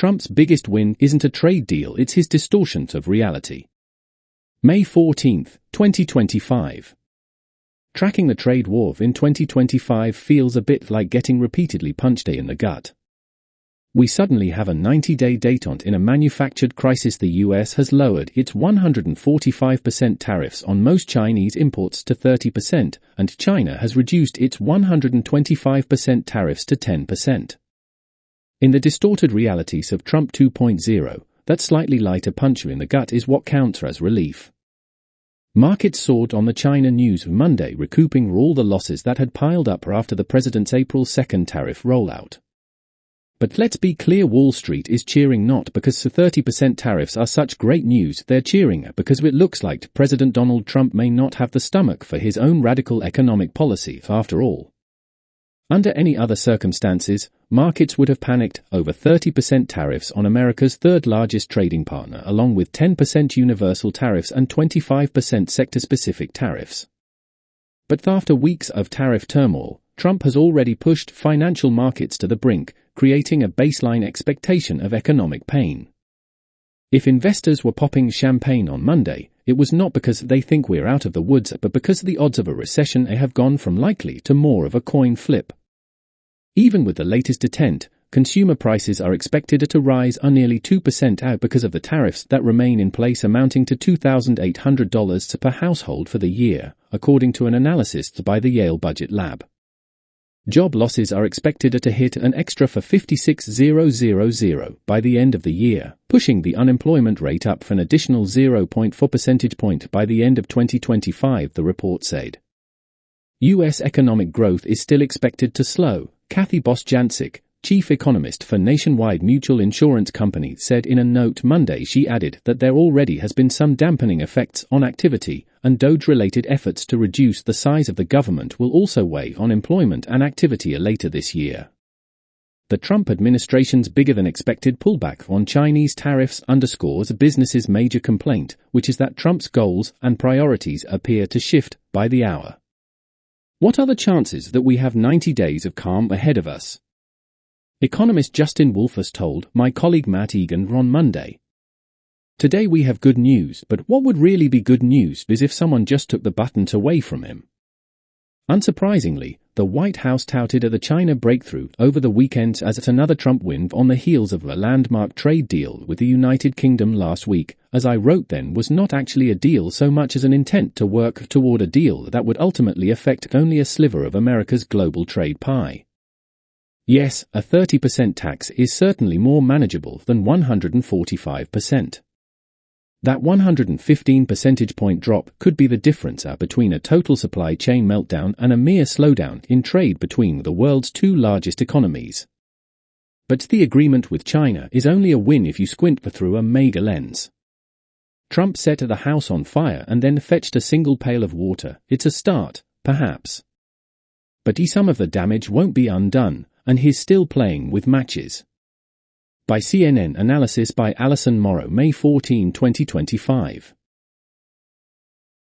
Trump's biggest win isn't a trade deal, it's his distortion of reality. May 14, 2025. Tracking the trade war in 2025 feels a bit like getting repeatedly punched in the gut. We suddenly have a 90-day détente in a manufactured crisis. The US has lowered its 145% tariffs on most Chinese imports to 30%, and China has reduced its 125% tariffs to 10%. In the distorted realities of Trump 2.0, that slightly lighter punch in the gut is what counts as relief. Markets soared on the China news Monday, recouping all the losses that had piled up after the president's April 2 tariff rollout. But let's be clear, Wall Street is cheering not because 30% tariffs are such great news, they're cheering because it looks like President Donald Trump may not have the stomach for his own radical economic policy after all. Under any other circumstances, markets would have panicked over 30% tariffs on America's third-largest trading partner, along with 10% universal tariffs and 25% sector-specific tariffs. But after weeks of tariff turmoil, Trump has already pushed financial markets to the brink, creating a baseline expectation of economic pain. If investors were popping champagne on Monday, it was not because they think we're out of the woods, but because the odds of a recession have gone from likely to more of a coin flip. Even with the latest détente, consumer prices are expected to rise nearly 2% out because of the tariffs that remain in place, amounting to $2,800 per household for the year, according to an analysis by the Yale Budget Lab. Job losses are expected to hit an extra for 56,000 by the end of the year, pushing the unemployment rate up for an additional 0.4 percentage point by the end of 2025, the report said. U.S. economic growth is still expected to slow, Kathy Bostjancic, chief economist for Nationwide Mutual Insurance Company, said in a note Monday. She added that there already has been some dampening effects on activity, and DOGE-related efforts to reduce the size of the government will also weigh on employment and activity later this year. The Trump administration's bigger-than-expected pullback on Chinese tariffs underscores a business's major complaint, which is that Trump's goals and priorities appear to shift by the hour. What are the chances that we have 90 days of calm ahead of us? Economist Justin Wolfers told my colleague Matt Egan on Monday. Today we have good news, but what would really be good news is if someone just took the buttons away from him. Unsurprisingly, the White House touted the China breakthrough over the weekend as another Trump win on the heels of a landmark trade deal with the United Kingdom last week. As I wrote then, was not actually a deal so much as an intent to work toward a deal that would ultimately affect only a sliver of America's global trade pie. Yes, a 30% tax is certainly more manageable than 145%. That 115 percentage point drop could be the difference between a total supply chain meltdown and a mere slowdown in trade between the world's two largest economies. But the agreement with China is only a win if you squint through a mega lens. Trump set the house on fire and then fetched a single pail of water. It's a start, perhaps. But some of the damage won't be undone, and he's still playing with matches. By CNN analysis by Alison Morrow, May 14, 2025.